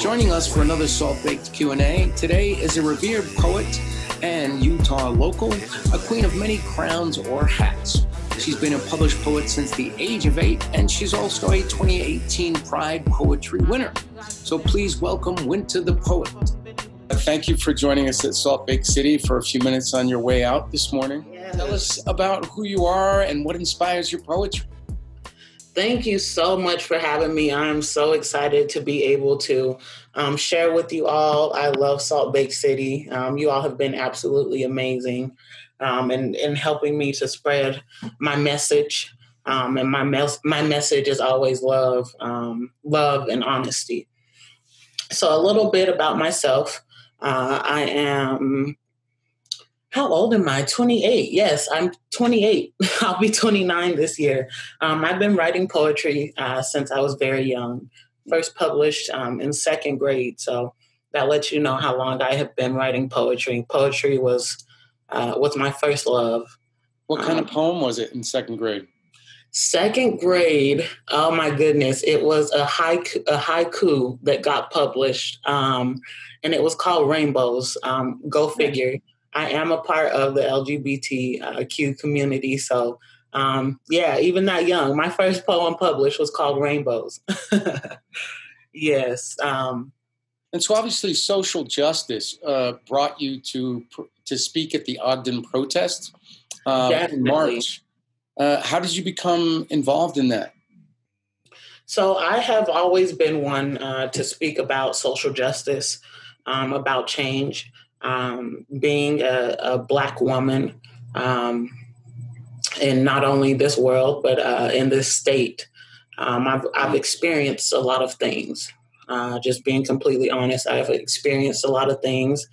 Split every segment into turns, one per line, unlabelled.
Joining us for another Salt-Baked Q&A today is a revered poet and Utah local, a queen of many crowns or hats. She's been a published poet since the age of 8, and she's also a 2018 Pride Poetry winner. So please welcome Wynter ThePoet. Thank you for joining us at Salt Lake City for a few minutes on your way out this morning. Yes. Tell us about who you are and what inspires your poetry.
Thank you so much for having me. I'm so excited to be able to share with you all. I love Salt Lake City. You all have been absolutely amazing in helping me to spread my message. And my message is always love and honesty. So a little bit about myself. I am... How old am I? 28. Yes, I'm 28. I'll be 29 this year. I've been writing poetry since I was very young. First published in second grade. So that lets you know how long I have been writing poetry. Poetry was my first love.
What kind of poem was it in second grade? Second
grade, oh my goodness, it was a haiku that got published, and it was called Rainbows. Go figure. I am a part of the LGBTQ community. So, even that young, my first poem published was called Rainbows. Yes.
And so obviously social justice brought you to speak at the Ogden protest in March. How did you become involved in that?
So I have always been one to speak about social justice, about change. Being a Black woman in not only this world, but in this state, I've experienced a lot of things. Just being completely honest, I've experienced a lot of things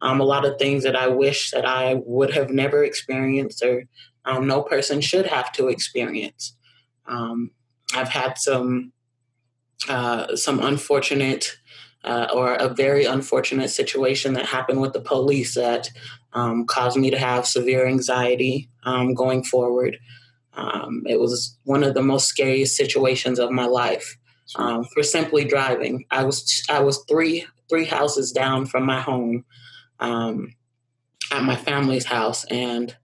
that I wish that I would have never experienced, or no person should have to experience. I've had some unfortunate or a very unfortunate situation that happened with the police that caused me to have severe anxiety going forward. It was one of the most scariest situations of my life for simply driving. I was three houses down from my home at my family's house, and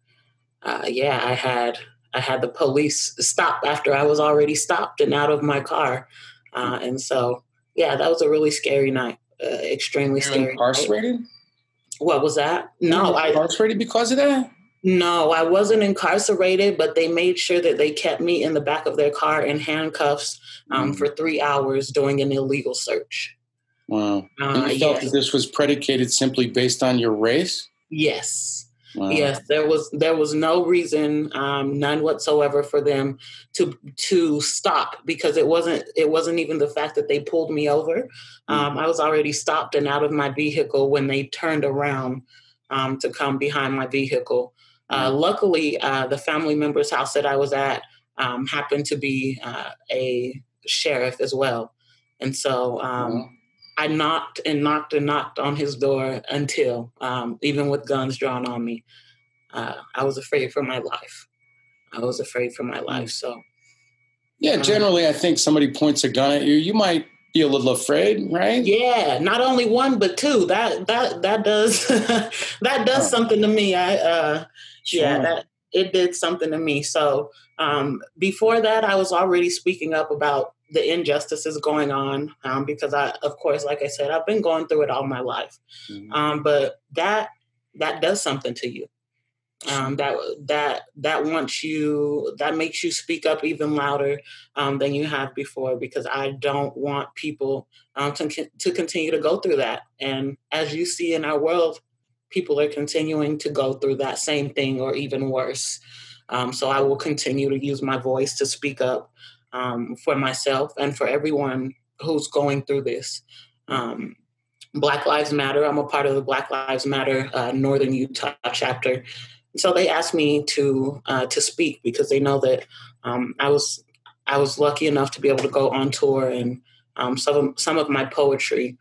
I had the police stop after I was already stopped and out of my car, and so. Yeah, that was a really scary night. Extremely scary.
Incarcerated?
Night. What was that? No,
incarcerated because of that?
No, I wasn't incarcerated, but they made sure that they kept me in the back of their car in handcuffs for 3 hours doing an illegal search.
Wow. And you felt that this was predicated simply based on your race?
Yes.
Wow.
Yes, there was no reason, none whatsoever, for them to stop, because it wasn't even the fact that they pulled me over. I was already stopped and out of my vehicle when they turned around to come behind my vehicle. Luckily, the family member's house that I was at happened to be a sheriff as well, and so. I knocked on his door until, even with guns drawn on me, I was afraid for my life. So,
yeah, generally, I think somebody points a gun at you, you might be a little afraid, right?
Yeah, not only one but two. That does that does something to me. That it did something to me. So before that, I was already speaking up about the injustices going on because of course, like I said, I've been going through it all my life. But that does something to you. That makes you speak up even louder than you have before, because I don't want people to continue to go through that. And as you see in our world, people are continuing to go through that same thing or even worse. So I will continue to use my voice to speak up for myself and for everyone who's going through this. Black Lives Matter. I'm a part of the Black Lives Matter Northern Utah chapter. So they asked me to speak because they know that I was lucky enough to be able to go on tour, and some of my poetry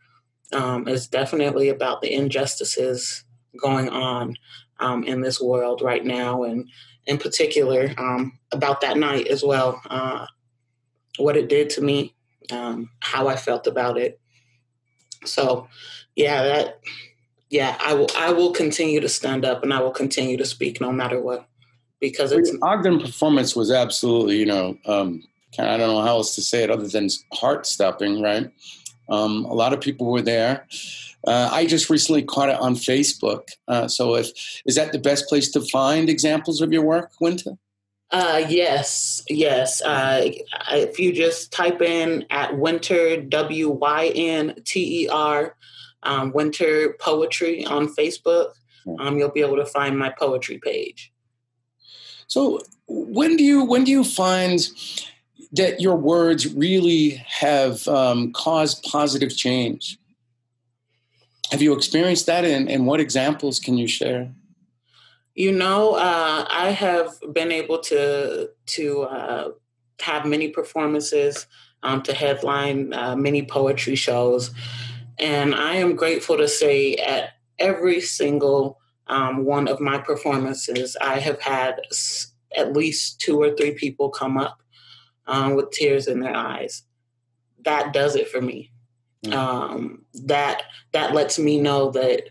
is definitely about the injustices going on in this world right now, and in particular about that night as well, what it did to me, how I felt about it. So, I will continue to stand up and I will continue to speak no matter what, because it's
Ogden performance was absolutely, I don't know how else to say it other than heart stopping, right? A lot of people were there. I just recently caught it on Facebook. So is that the best place to find examples of your work, Wynter?
Yes. If you just type in at Wynter, Wynter, Wynter Poetry on Facebook, you'll be able to find my poetry page.
So when do you find that your words really have caused positive change? Have you experienced that, and what examples can you share?
I have been able to have many performances, to headline many poetry shows, and I am grateful to say at every single one of my performances, I have had at least 2 or 3 people come up with tears in their eyes. That does it for me. That lets me know that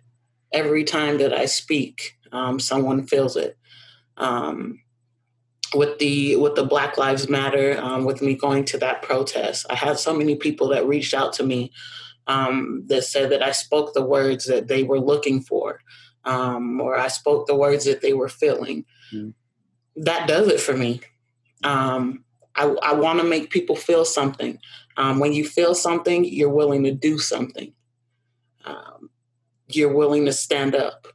every time that I speak, someone feels it. With the Black Lives Matter, with me going to that protest, I had so many people that reached out to me that said that I spoke the words that they were looking for, or I spoke the words that they were feeling. That does it for me. I want to make people feel something. When you feel something, you're willing to do something. You're willing to stand up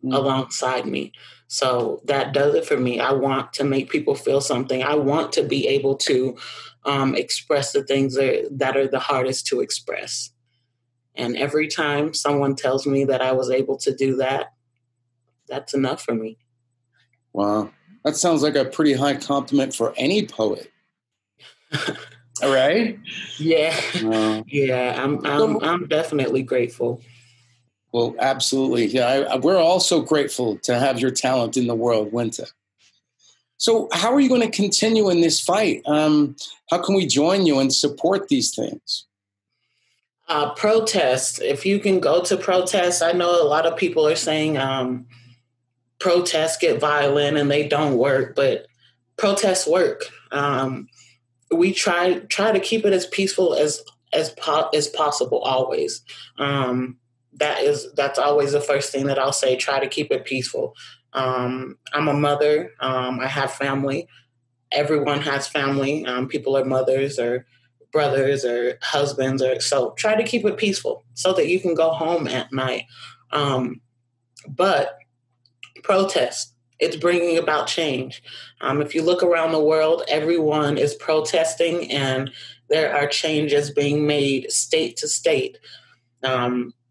alongside me. So that does it for me. I want to make people feel something. I want to be able to express the things that are the hardest to express. And every time someone tells me that I was able to do that, that's enough for me.
Wow. That sounds like a pretty high compliment for any poet. All right?
Yeah. Yeah, I'm definitely grateful.
Well, absolutely. Yeah, we're also grateful to have your talent in the world, Wynter. So how are you going to continue in this fight? How can we join you and support these things?
Protests. If you can go to protests, I know a lot of people are saying protests get violent and they don't work, but protests work. We try to keep it as peaceful as possible always. That's always the first thing that I'll say. Try to keep it peaceful. I'm a mother. I have family. Everyone has family. People are mothers or brothers or husbands, so try to keep it peaceful so that you can go home at night. But protest, it's bringing about change. If you look around the world, everyone is protesting, and there are changes being made state to state.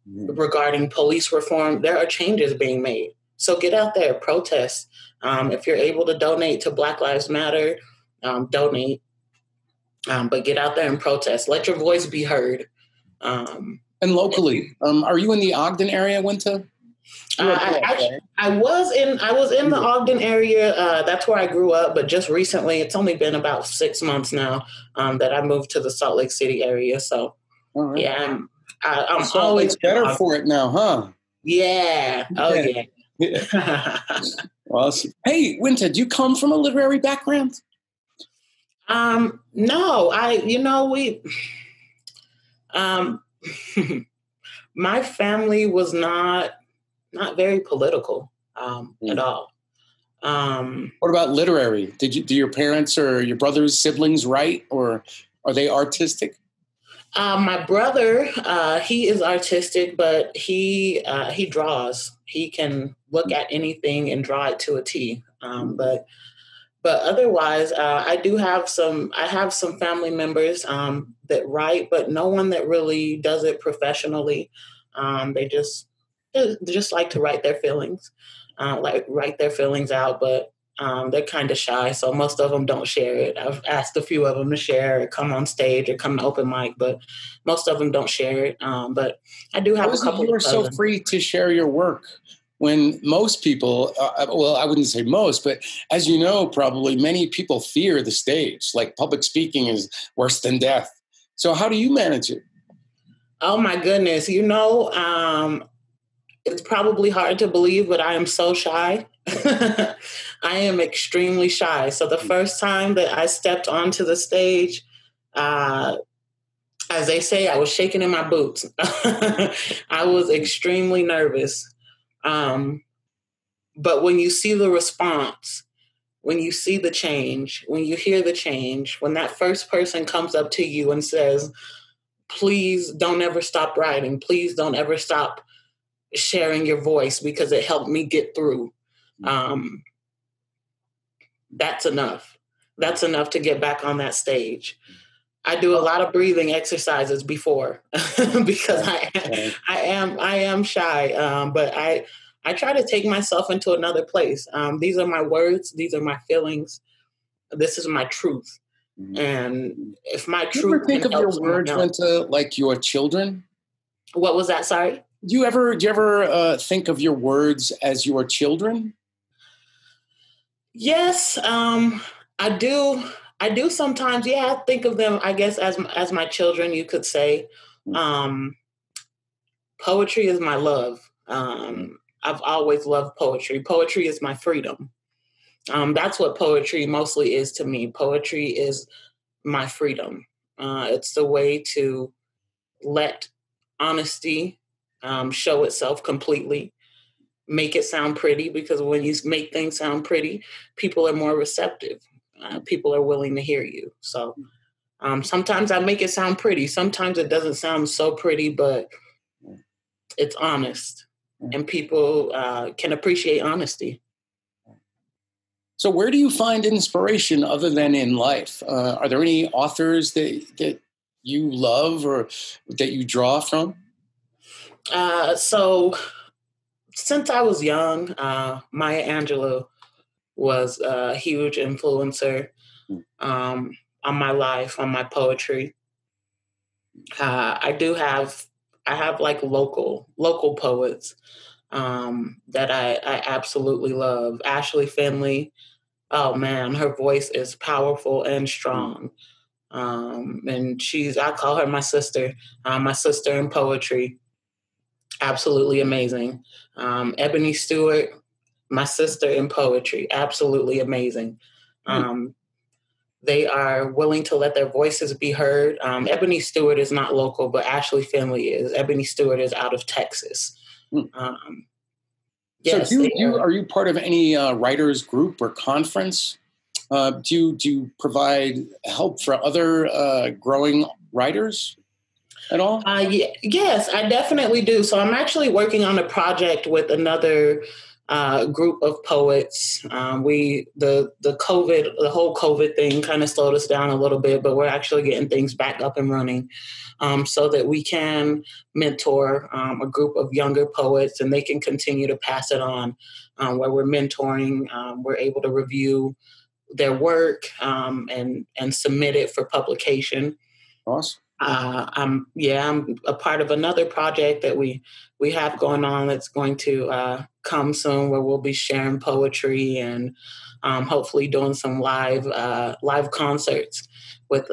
Regarding police reform, there are changes being made. So get out there, protest. If you're able to donate to Black Lives Matter, donate. But get out there and protest. Let your voice be heard.
And locally, are you in the Ogden area, Wynter?
I was in the Ogden area. That's where I grew up. But just recently, it's only been about 6 months now that I moved to the Salt Lake City area. So, yeah, I'm always
better for it now, huh?
Yeah. Oh, yeah.
Awesome. Hey, Wynter, do you come from a literary background?
No, my family was not very political, at all.
What about literary? Do your parents or your brothers, siblings write, or are they artistic?
My brother, he is artistic, but he draws. He can look at anything and draw it to a T. But otherwise, I have some family members that write, but no one that really does it professionally. They just like to write their feelings, write their feelings out, but they're kind of shy, so most of them don't share it. I've asked a few of them to share or come on stage or come to open mic, but most of them don't share it. But I do have a couple.
You are so free to share your work when most people, well, I wouldn't say most, but as you know, probably many people fear the stage. Like public speaking is worse than death. So how do you manage it?
Oh my goodness. It's probably hard to believe, but I am so shy. I am extremely shy. So the first time that I stepped onto the stage, as they say, I was shaking in my boots. I was extremely nervous. But when you see the response, when you see the change, when you hear the change, when that first person comes up to you and says, please don't ever stop writing, please don't ever stop sharing your voice because it helped me get through. That's enough. That's enough to get back on that stage. I do a lot of breathing exercises before because I am shy, but I try to take myself into another place. These are my words. These are my feelings. This is my truth. And if my truth
think
can
of your
help
words, Wynter, like your children?
What was that? Sorry.
Do you ever think of your words as your children?
Yes, I do. I do sometimes. Yeah, I think of them, I guess, as my children, you could say. Poetry is my love. I've always loved poetry. Poetry is my freedom. That's what poetry mostly is to me. Poetry is my freedom. It's the way to let honesty show itself completely. Make it sound pretty, because when you make things sound pretty, people are more receptive. People are willing to hear you. So sometimes I make it sound pretty. Sometimes it doesn't sound so pretty, but it's honest, and people can appreciate honesty.
So where do you find inspiration other than in life? Are there any authors that you love or that you draw from?
So since I was young, Maya Angelou was a huge influencer on my life, on my poetry. I have like local poets that I absolutely love. Ashley Finley. Oh man, her voice is powerful and strong. And I call her my sister in poetry. Absolutely amazing. Ebony Stewart, my sister in poetry, absolutely amazing. They are willing to let their voices be heard. Ebony Stewart is not local, but Ashley Finley is. Ebony Stewart is out of Texas.
Yes, so are you part of any writers group or conference? Do you provide help for other growing writers at all?
Yes, I definitely do. So I'm actually working on a project with another group of poets. The whole COVID thing kind of slowed us down a little bit, but we're actually getting things back up and running so that we can mentor a group of younger poets, and they can continue to pass it on. Where we're mentoring, we're able to review their work and submit it for publication.
Awesome.
I'm a part of another project that we have going on that's going to come soon, where we'll be sharing poetry and hopefully doing some live concerts with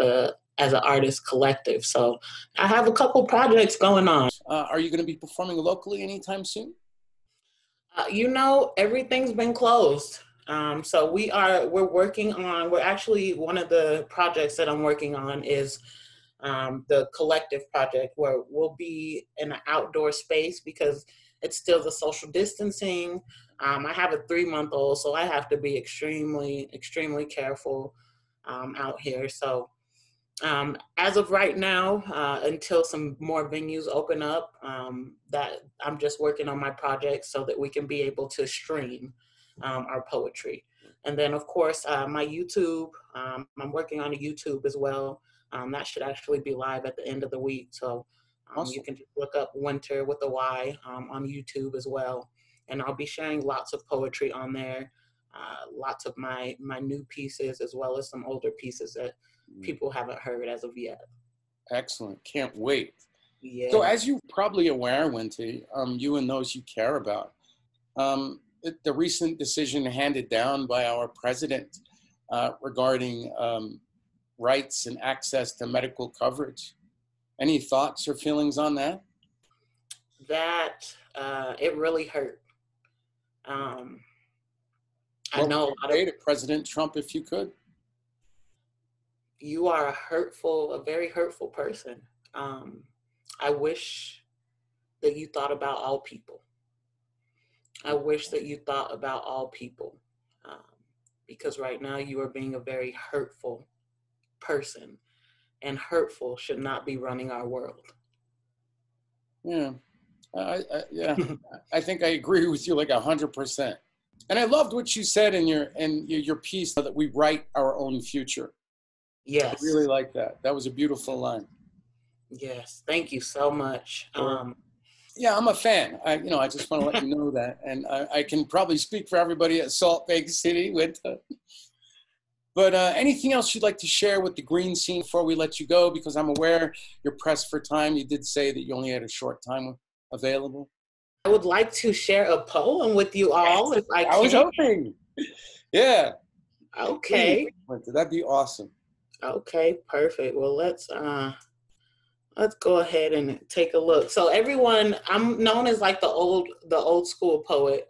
as an artist collective. So I have a couple projects going on.
Are you going to be performing locally anytime soon?
Everything's been closed. So we're working on. We're actually, one of the projects that I'm working on is the collective project, where we'll be in an outdoor space because it's still the social distancing. I have a 3-month-old, so I have to be extremely, extremely careful out here. So as of right now, until some more venues open up, that I'm just working on my project so that we can be able to stream our poetry. And then, of course, my YouTube, I'm working on a YouTube as well. That should actually be live at the end of the week. So awesome. You can just look up Wynter with a Y on YouTube as well. And I'll be sharing lots of poetry on there, lots of my new pieces, as well as some older pieces that people haven't heard as of yet.
Excellent. Can't wait.
Yeah.
So as you're probably aware, Wynter, you and those you care about, the recent decision handed down by our president regarding rights and access to medical coverage. Any thoughts or feelings on that?
That it really hurt. I
What
know
would
a lot
you
of
say to President Trump if you could?
you are a very hurtful person. I wish that you thought about all people. I wish that you thought about all people, um, because right now you are being a very hurtful person, and hurtful should not be running our world.
Yeah, yeah. I think I agree with you like 100%. And I loved what you said in your piece that we write our own future.
Yes.
I really like that. That was a beautiful line.
Yes. Thank you so much.
Yeah, I'm a fan. I just want to let you know that. And I can probably speak for everybody at Salt Lake City with. But anything else you'd like to share with the green scene before we let you go? Because I'm aware you're pressed for time. You did say that you only had a short time available.
I would like to share a poem with you all, if I can.
I was hoping. Yeah.
Okay.
Please, that'd be awesome.
Okay, perfect. Well, let's go ahead and take a look. So everyone, I'm known as like the old school poet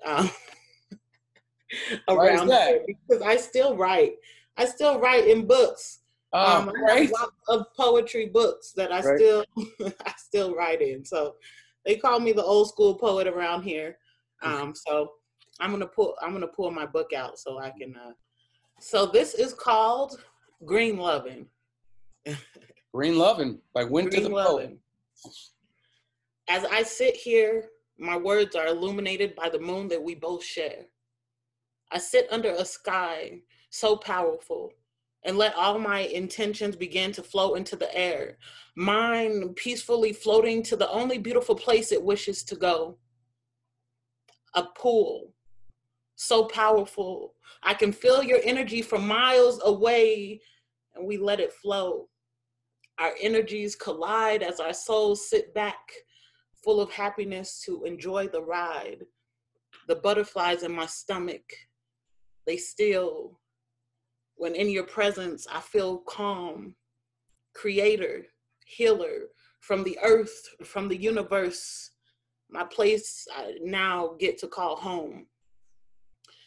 around here because I still write. I still write in books. I have lots of poetry books that I still write in. So they call me the old school poet around here. So I'm gonna pull my book out so I can. So this is called Green Lovin'.
Green Lovin' by Wynter ThePoet.
As I sit here, my words are illuminated by the moon that we both share. I sit under a sky so powerful and let all my intentions begin to float into the air, mine peacefully floating to the only beautiful place it wishes to go. A pool, so powerful. I can feel your energy from miles away, and we let it flow. Our energies collide as our souls sit back, full of happiness to enjoy the ride. The butterflies in my stomach, they still. When in your presence, I feel calm. Creator, healer, from the earth, from the universe, my place I now get to call home.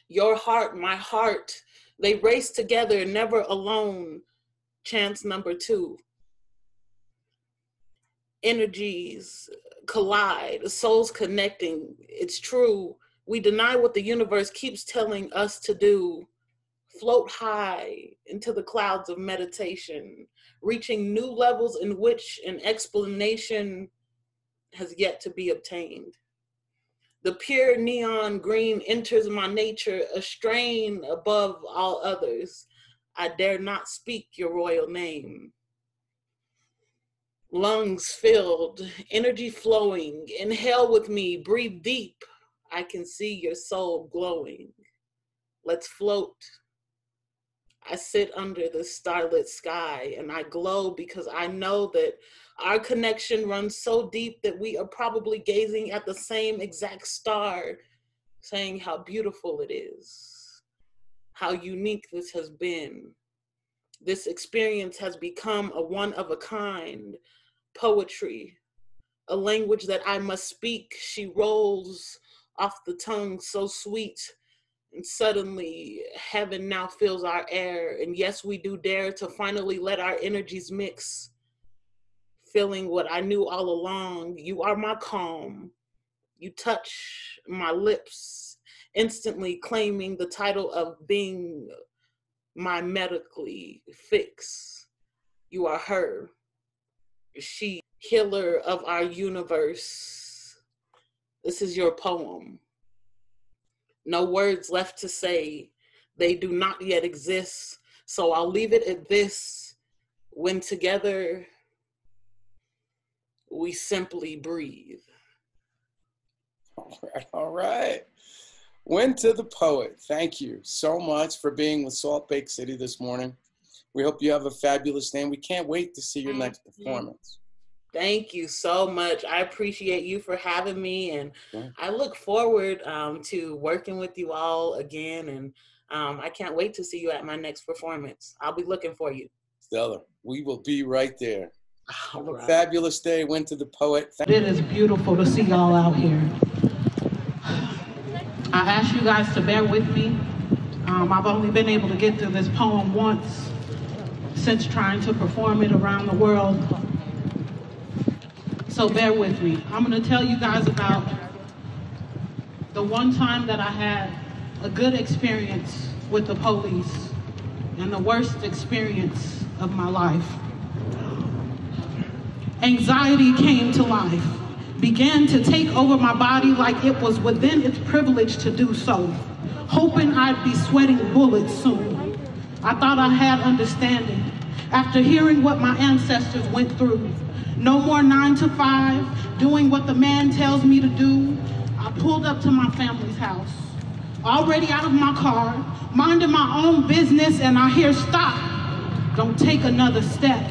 Your heart, my heart, they race together, never alone. Chance number 2. Energies collide, souls connecting. It's true. We deny what the universe keeps telling us to do. Float high into the clouds of meditation, reaching new levels in which an explanation has yet to be obtained. The pure neon green enters my nature, a strain above all others. I dare not speak your royal name. Lungs filled, energy flowing. Inhale with me, breathe deep. I can see your soul glowing. Let's float. I sit under the starlit sky and I glow because I know that our connection runs so deep that we are probably gazing at the same exact star, saying how beautiful it is, how unique this has been. This experience has become a one of a kind. Poetry, a language that I must speak. She rolls off the tongue so sweet. And suddenly, heaven now fills our air. And yes, we do dare to finally let our energies mix. Feeling what I knew all along. You are my calm. You touch my lips, instantly claiming the title of being my medically fix. You are her. She, healer of our universe. This is your poem. No words left to say. They do not yet exist. So I'll leave it at this. When together, we simply breathe.
All right. Wynter ThePoet, thank you so much for being with Salt Lake City this morning. We hope you have a fabulous day, and we can't wait to see your next performance.
Thank you so much. I appreciate you for having me, and I look forward to working with you all again, and I can't wait to see you at my next performance. I'll be looking for you.
Stellar. We will be right there. Have a fabulous day, Wynter the Poet.
It is beautiful to see y'all out here. I ask you guys to bear with me. I've only been able to get through this poem once since trying to perform it around the world. So bear with me. I'm going to tell you guys about the one time that I had a good experience with the police and the worst experience of my life. Anxiety came to life, began to take over my body like it was within its privilege to do so, hoping I'd be sweating bullets soon. I thought I had understanding after hearing what my ancestors went through. No more 9 to 5, doing what the man tells me to do. I pulled up to my family's house, already out of my car, minding my own business, and I hear, "Stop, don't take another step."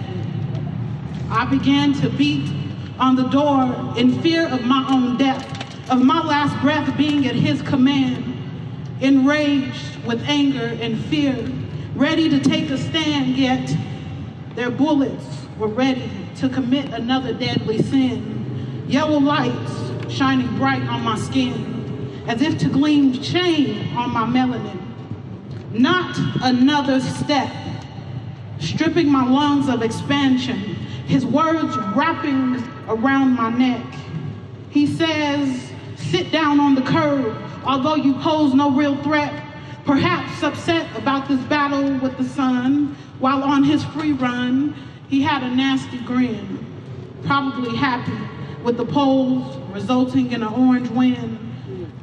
I began to beat on the door in fear of my own death, of my last breath being at his command, enraged with anger and fear, ready to take a stand, yet their bullets were ready to commit another deadly sin. Yellow lights shining bright on my skin, as if to gleam shame on my melanin. Not another step, stripping my lungs of expansion, his words wrapping around my neck. He says, "Sit down on the curb, although you pose no real threat, perhaps upset about this battle with the sun." While on his free run, he had a nasty grin, probably happy with the polls resulting in an orange win.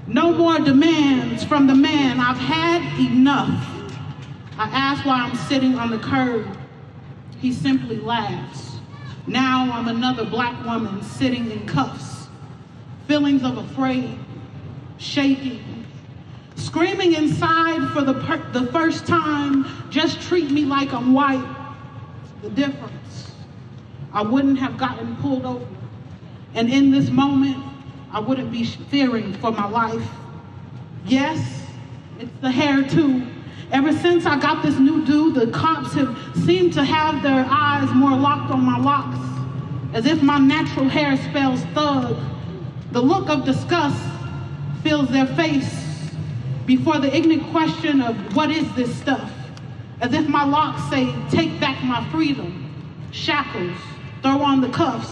No more demands from the man, I've had enough. I ask why I'm sitting on the curb. He simply laughs. Now I'm another black woman sitting in cuffs, feelings of afraid, shaking, screaming inside for the first time, "Just treat me like I'm white." The difference, I wouldn't have gotten pulled over. And in this moment, I wouldn't be fearing for my life. Yes, it's the hair too. Ever since I got this new do, the cops have seemed to have their eyes more locked on my locks, as if my natural hair spells thug. The look of disgust fills their face before the ignorant question of what is this stuff? As if my locks say, take back my freedom, shackles, throw on the cuffs.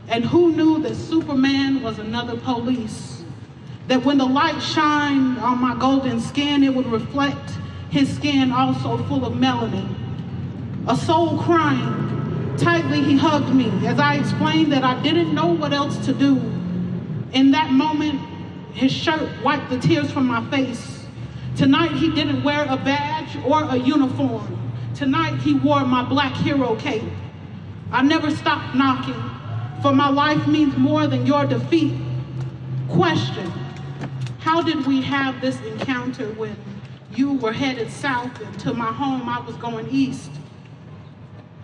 And who knew that Superman was another police? That when the light shined on my golden skin, it would reflect his skin also full of melanin. A soul crying, tightly he hugged me as I explained that I didn't know what else to do. In that moment, his shirt wiped the tears from my face. Tonight he didn't wear a badge or a uniform. Tonight he wore my black hero cape. I never stopped knocking, for my life means more than your defeat. Question, how did we have this encounter when you were headed south and to my home I was going east?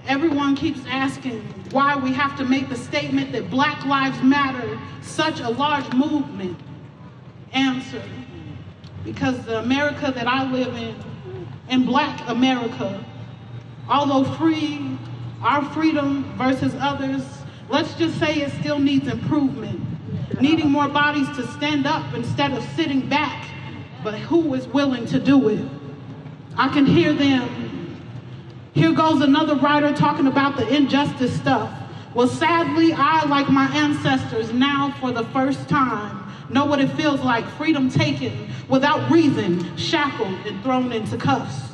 Everyone keeps asking why we have to make the statement that Black Lives Matter, such a large movement. Answer, because the America that I live in Black America, although free, our freedom versus others, let's just say it still needs improvement. Needing more bodies to stand up instead of sitting back, but who is willing to do it? I can hear them. Here goes another writer talking about the injustice stuff. Well, sadly, I, like my ancestors, now for the first time, know what it feels like, freedom taken without reason, shackled and thrown into cuffs.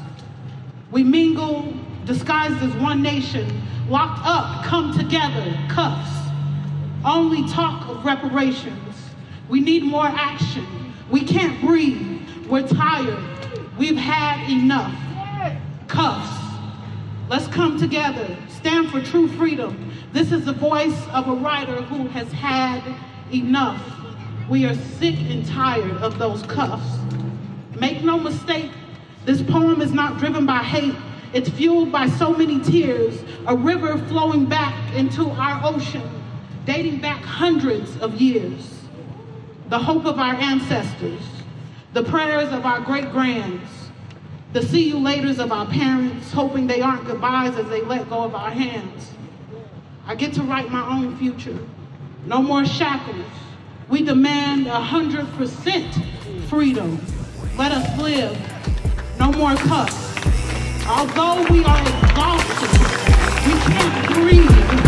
We mingle, disguised as one nation, locked up, come together, cuffs. Only talk of reparations. We need more action. We can't breathe. We're tired. We've had enough. Cuffs. Let's come together. Stand for true freedom. This is the voice of a writer who has had enough. We are sick and tired of those cuffs. Make no mistake, this poem is not driven by hate. It's fueled by so many tears, a river flowing back into our ocean, dating back hundreds of years. The hope of our ancestors, the prayers of our great-grands, the see-you-laters of our parents, hoping they aren't goodbyes as they let go of our hands. I get to write my own future. No more shackles. We demand 100% freedom. Let us live. No more cuffs. Although we are exhausted, we can't breathe